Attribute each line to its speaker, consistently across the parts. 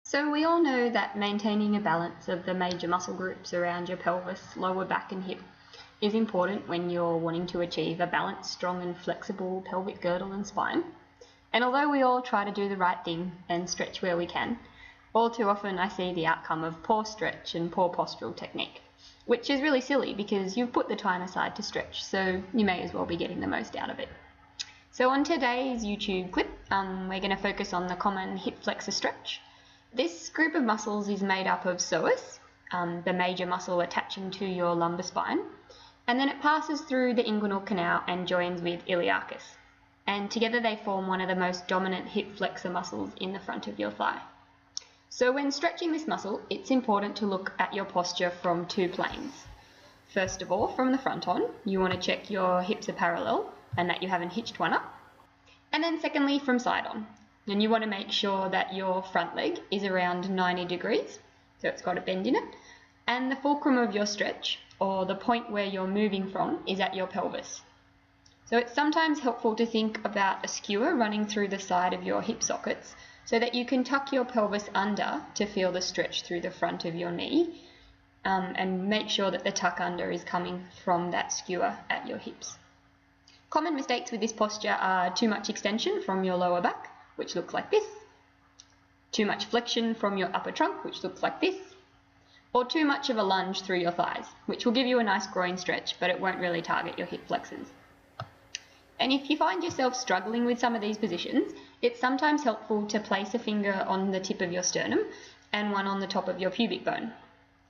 Speaker 1: So we all know that maintaining a balance of the major muscle groups around your pelvis, lower back and hip is important when you're wanting to achieve a balanced, strong and flexible pelvic girdle and spine. And although we all try to do the right thing and stretch where we can, all too often I see the outcome of poor stretch and poor postural technique, which is really silly because you've put the time aside to stretch, so you may as well be getting the most out of it. So on today's YouTube clip, we're going to focus on the common hip flexor stretch. This group of muscles is made up of psoas, the major muscle attaching to your lumbar spine, and then it passes through the inguinal canal and joins with iliacus. And together they form one of the most dominant hip flexor muscles in the front of your thigh. So when stretching this muscle, it's important to look at your posture from two planes. First of all, from the front on, you want to check your hips are parallel and that you haven't hitched one up. And then secondly, from side on. And you want to make sure that your front leg is around 90 degrees, so it's got a bend in it, and the fulcrum of your stretch, or the point where you're moving from, is at your pelvis. So it's sometimes helpful to think about a skewer running through the side of your hip sockets so that you can tuck your pelvis under to feel the stretch through the front of your knee, and make sure that the tuck under is coming from that skewer at your hips. Common mistakes with this posture are too much extension from your lower back, which looks like this, too much flexion from your upper trunk, which looks like this, or too much of a lunge through your thighs, which will give you a nice groin stretch, but it won't really target your hip flexors. And if you find yourself struggling with some of these positions, it's sometimes helpful to place a finger on the tip of your sternum and one on the top of your pubic bone.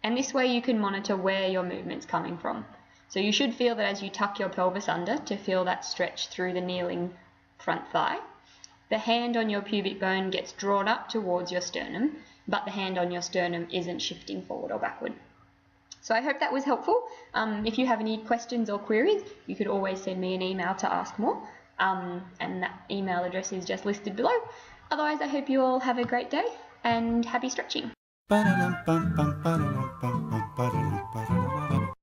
Speaker 1: And this way you can monitor where your movement's coming from. So you should feel that as you tuck your pelvis under to feel that stretch through the kneeling front thigh. The hand on your pubic bone gets drawn up towards your sternum, but the hand on your sternum isn't shifting forward or backward. So I hope that was helpful. If you have any questions or queries, you could always send me an email to ask more, and that email address is just listed below. Otherwise, I hope you all have a great day and happy stretching.